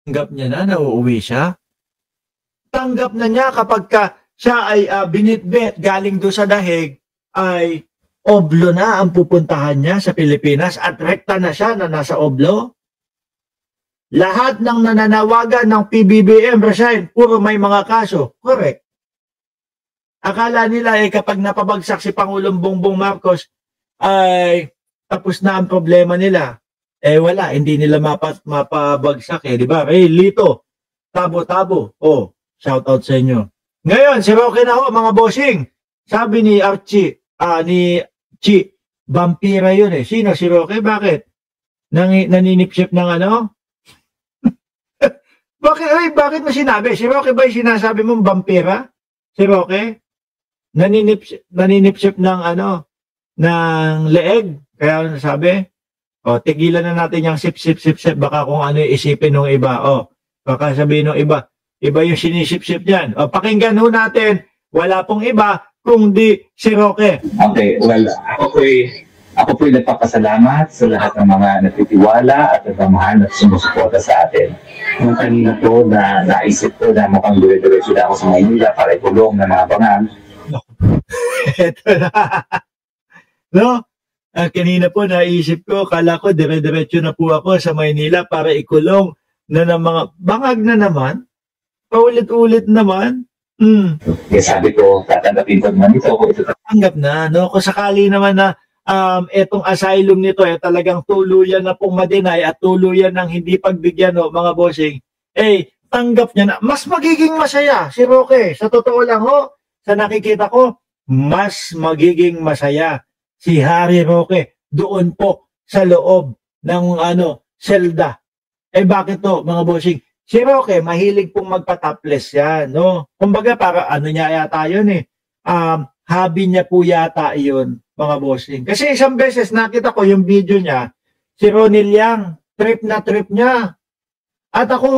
Tanggap niya na uuwi siya. Tanggap na niya kapag siya ay binitbit galing doon sa dahig, ay Oblo na ang pupuntahan niya sa Pilipinas at rekta na siya na nasa Oblo. Lahat ng nananawagan ng PBBM resign, puro may mga kaso. Correct. Akala nila kapag napabagsak si Pangulong Bongbong Marcos ay tapos na ang problema nila. Wala, hindi nila mapabagsak di ba? Lito, tabo-tabo. Shout out sa inyo. Ngayon, si Roque na ho, mga bossing. Sabi ni Archie, ni Chi, vampira yun Sino si Roque? Bakit? Naninipsip ng ano? Bakit mo sinabi? Si Roque ba yung sinasabi mong vampira? Si Roque? Naninipsip ng ano? Ng leeg? Kaya sabi, tigilan na natin yung sip. Baka kung ano isipin ng iba. Baka sabihin ng iba yung sinisip-sip niyan. Pakinggan ho natin. Wala pong iba kung di si Roque. Okay, well, ako po'y nagpapasalamat sa lahat ng mga nagtitiwala at nagmamahal at sumusuporta sa atin. Nung kanina po na naisip ko na mukhang dire-diretso na ako sa Maynila para ikulong ng mga bangang. Ito na. No? Kanina po naisip ko, kala ko dire-diretso na po ako sa Maynila para ikulong na ng mga bangag na naman. Paulit-ulit naman. Kaya sabi ko, tatanggapin ko naman ito. Tanggap na, no? Kung sakali naman na etong asylum nito talagang tuluyan na pong ma-deny at tuluyan ng hindi pagbigyan, mga bossing, tanggap niya na. Mas magiging masaya si Roque. Sa totoo lang sa nakikita ko, mas magiging masaya si Harry Roque doon po sa loob ng selda. Bakit to, mga bossing? Si Roque, mahilig pong magpa-topless yan, no? Kumbaga, para niya yata yun hobby niya po yata yun, mga bossing. Kasi isang beses nakita ko yung video niya, si Ronil Yang, trip na trip niya. At ako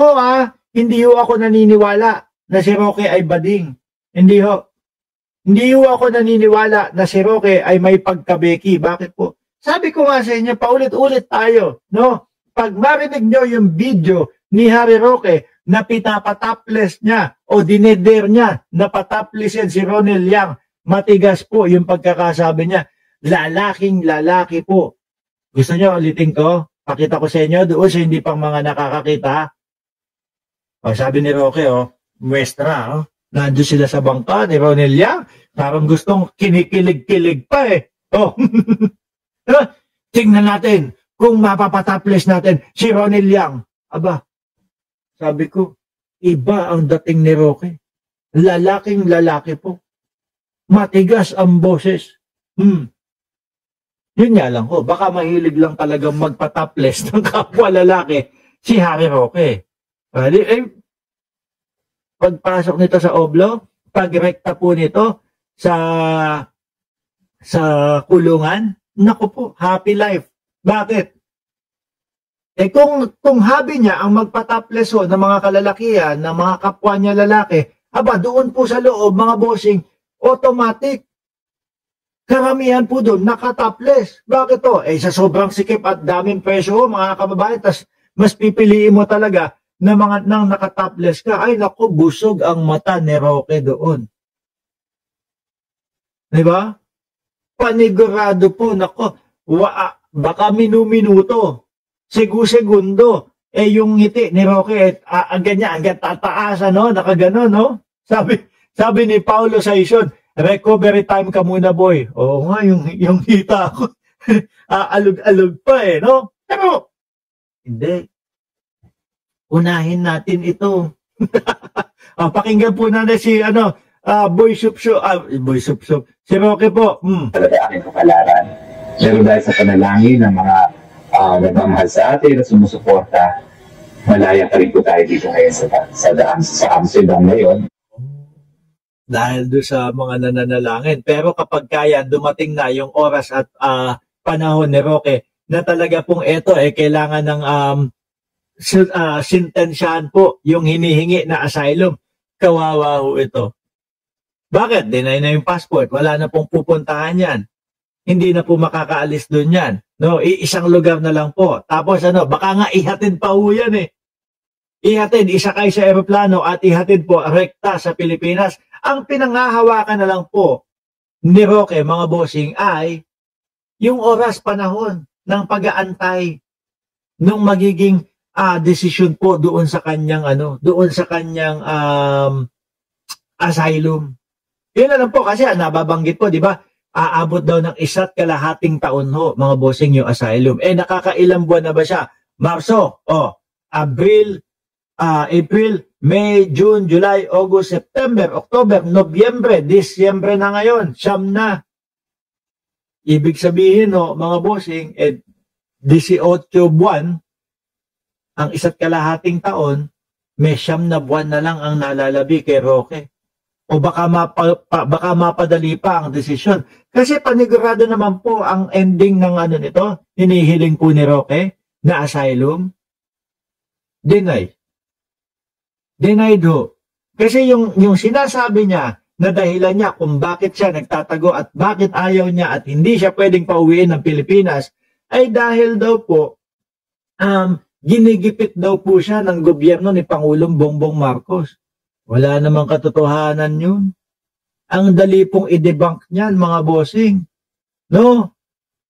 hindi ako naniniwala na si Roque ay bading. Hindi ako naniniwala na si Roque ay may pagkabeki. Bakit po? Sabi ko nga sa inyo, paulit-ulit tayo, no? Pag marinig nyo yung video ni Harry Roque na pinapatopless niya o dineder niya na patopless yan si Ronil Yang, matigas po yung pagkakasabi niya. Lalaking lalaki po. Gusto nyo ulitin ko? Pakita ko sa inyo doon sa hindi pang mga nakakakita. Sabi ni Roque, muestra, nandiyo sila sa bangka ni Ronil Yang. Parang gustong kinikilig-kilig pa Tingnan natin kung mapapatopless natin si Ronil Yang. Aba, sabi ko, iba ang dating ni Roque. Lalaking lalaki po. Matigas ang boses. Yun nga lang baka mahilig lang talagang magpatopless ng kapwa lalaki si Harry Roque. Pagpasok nito sa Oblo, pagrekta po nito sa kulungan, naku po, happy life. Bakit? Kung hobby niya ang magpatopless ng mga kalalakihan, ng mga kapwa niya lalaki, doon po sa loob, mga bossing, automatic. Karamihan po doon, nakatopless. Bakit to? Sa sobrang sikip at daming presyo, mga kababayan, tas mas pipiliin mo talaga na nang nakatopless ka. Ay, naku, busog ang mata ni Roque doon. Diba? Panigurado po, naku, baka minuto. Segundo, yung ngiti ni Roque, ganyan, tataas, nakaganon, Sabi ni Paulo Saison, recovery time ka muna, boy. Oo nga, yung hita ko, alug-alug pa, no? Pero, hindi. Unahin natin ito. Pakinggan po natin si, Boy Supsup. Boy Supsup. Si Roque po. Talaga aking kapalaran. Pero dahil sa panalangin ng mga nagmamahal sa atin at sumusuporta, malaya pa rin po tayo dito ngayon sa Amsterdam ngayon. Dahil doon sa mga nananalangin. Pero kapag kaya, dumating na yung oras at panahon ni Roque na talaga pong ito, kailangan ng sintensyahan po yung hinihingi na asylum. Kawawa ho ito. Bakit? Deny na yung passport. Wala na pong pupuntahan yan. Hindi na po makakaalis doon yan. No, isang lugar na lang po. Tapos baka nga ihatid pa ho yan ihatid, isakay sa eroplano at ihatid po rekta sa Pilipinas. Ang pinanghahawakan na lang po ni Roque, mga bossing, ay yung oras panahon ng pag-aantay nung magiging desisyon po doon sa kanyang asylum. Yun na lang po kasi nababanggit po, di ba? Aabot daw ng 1.5 taon ho, mga bossing, yung asylum. Nakakailang buwan na ba siya? Marso, April, May, June, July, August, September, October, Nobyembre, Disyembre na ngayon, siyam na. Ibig sabihin, mga bossing, 18 buwan, ang 1.5 taon, may siyam na buwan na lang ang nalalabi kay Roque. O baka mapadali pa ang desisyon. Kasi panigurado naman po ang ending ng nito, hinihiling po ni Roque na asylum. Denied ho. Kasi yung sinasabi niya na dahilan niya kung bakit siya nagtatago at bakit ayaw niya at hindi siya pwedeng pauwiin ng Pilipinas ay dahil daw po ginigipit daw po siya ng gobyerno ni Pangulong Bongbong Marcos. Wala namang katotohanan yun. Ang dali pong i-debunk niyan, mga bossing. No?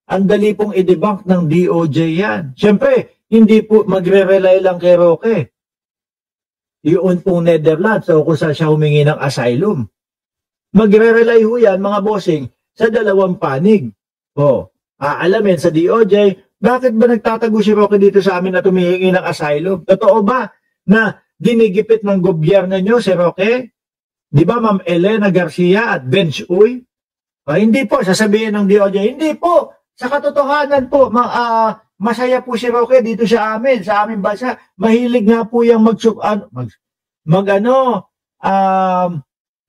Ang dali pong i-debunk ng DOJ yan. Siyempre, hindi po magre-rely lang kay Roque. Yun pong Netherlands, kung saan siya humingi ng asylum. Magre-rely ho yan, mga bossing, sa dalawang panig. Alamin sa DOJ, bakit ba nagtatago si Roque dito sa amin na tumihingi ng asylum? Totoo ba na dinigipit ng gobyerno nyo si Roque? Di ba, Ma'am Elena Garcia at Bench Uy? Hindi po, sasabihin ng DOJ, hindi po. Sa katotohanan po, masaya po si Roque dito sa aming bansa. Mahilig nga po yung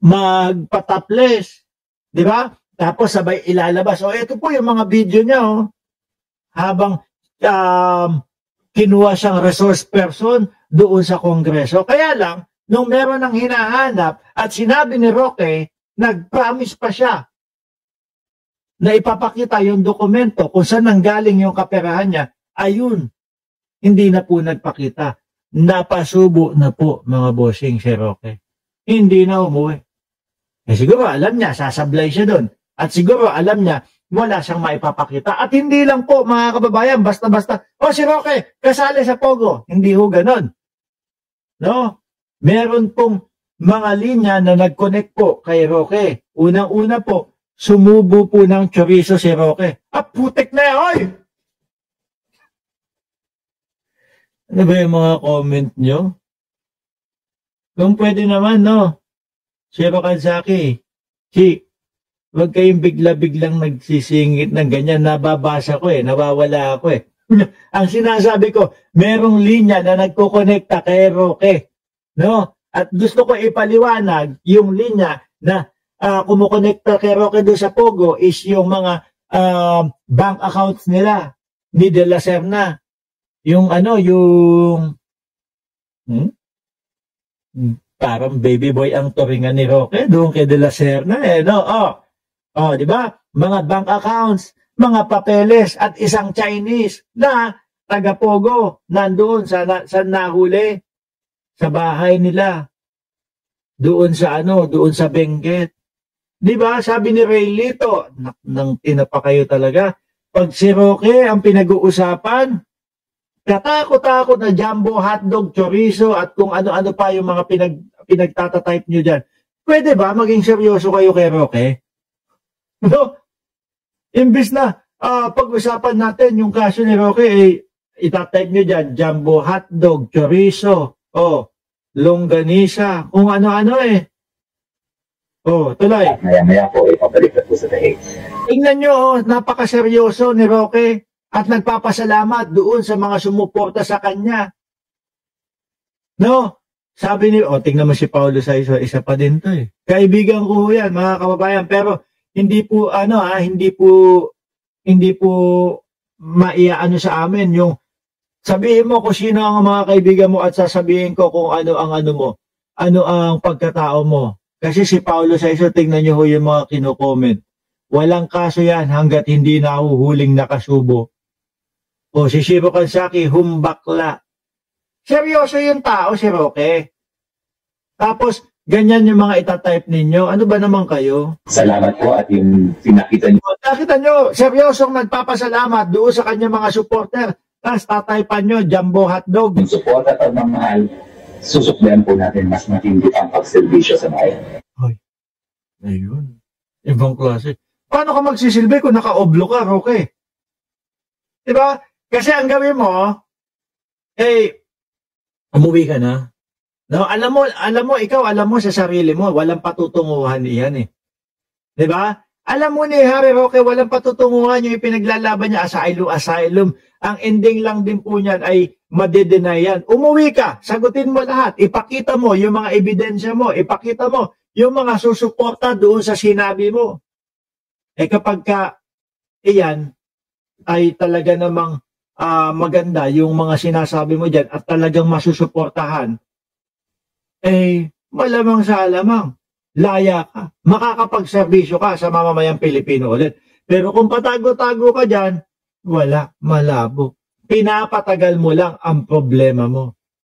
magpataples. Di ba? Tapos sabay ilalabas. Ito po yung mga video niya, habang kinuha siyang resource person doon sa Kongreso. Kaya lang, nung meron ng hinahanap at sinabi ni Roque, nag-promise pa siya na ipapakita yung dokumento kung saan nanggaling yung kaperahan niya, ayun, hindi na po nagpakita. Napasubo na po, mga bossing, si Roque. Hindi na umuwi. Siguro alam niya, sasablay siya doon. At siguro alam niya, wala siyang maipapakita. At hindi lang po, mga kababayan, basta-basta, si Roque, kasali sa Pogo. Hindi ho ganon. No? Meron pong mga linya na nag-connect po kay Roque. Unang-una po, sumubo po ng chorizo si Roque. Putik na yan, oy! Ano ba yung mga comment nyo? Kung pwede naman, no? Shiro Kanzaki, huwag kayong bigla-biglang nagsisingit ng ganyan. Nababasa ko nawawala ako Ang sinasabi ko, merong linya na nagkukonekta kay Roque. No? At gusto ko ipaliwanag yung linya na kumukonekta kay Roque doon sa Pogo is yung mga bank accounts nila ni De La Serna. Yung parang baby boy ang turingan ni Roque doon kay De La Serna di ba? Mga bank accounts, mga papeles at isang Chinese na taga-Pogo nandoon sa nahuli sa bahay nila. Doon sa Benguet. Di ba? Sabi ni Ray Lito, nang tinapa kayo talaga. Pag si Roque ang pinag-uusapan, katakot-takot na jumbo, hotdog, chorizo at kung ano-ano pa yung mga pinagtatatype nyo dyan. Pwede ba maging seryoso kayo kay Roque? No? Imbis na pag-usapan natin yung kaso ni Roque, itatype nyo dyan, jumbo, hotdog, chorizo, longganisa, kung ano-ano tuloy. Maya-maya po, ipabalik na po sa dahig. Tingnan nyo, napakaseryoso ni Roque at nagpapasalamat doon sa mga sumuporta sa kanya. No? Sabi ni, tingnan mo si Paulo Saiso, isa pa din to Kaibigan ko yan, mga kababayan, pero hindi po, hindi po maiaano sa amin yung sabihin mo kung sino ang mga kaibigan mo at sasabihin ko kung ano ang pagkatao mo. Kasi si Paulo Saiso, tingnan nyo yung mga kino-comment. Walang kaso yan hanggat hindi nahuhuling nakasubo. Si Shiro Kansaki, humbakla. seryoso yung tao, si Roque. Tapos, ganyan yung mga itatype ninyo. Ano ba naman kayo? Salamat po at yung pinakita niyo. Nakita nyo, seryosong nagpapasalamat doon sa kanyang mga supporter. Tapos tatypan nyo, jumbo hotdog. Yung support at pagmamahal, susuklian po natin mas matindi ang pagserbisyo sa bayan. Ay, ayun. Ibang klase. Paano ka magsisilbi kung naka-oblo ka, Roque? Diba? Kasi ang gawin mo, umuwi ka na. No, alam mo, ikaw, alam mo sa sarili mo, walang patutunguhan iyan eh. Diba? Alam mo ni Harry Roque, walang patutunguhan yung ipinaglalaban niya, asylum. Ang ending lang din po niyan ay madedenay yan. Umuwi ka, sagutin mo lahat, ipakita mo yung mga ebidensya mo, ipakita mo yung mga susuporta doon sa sinabi mo. Kapag ka, iyan, ay talaga namang maganda yung mga sinasabi mo dyan at talagang masusuportahan, malamang sa alamang, laya ka, makakapagserbisyo ka sa mamamayang Pilipino ulit. Pero kung patago-tago ka dyan, wala, malabo. Pinapatagal mo lang ang problema mo.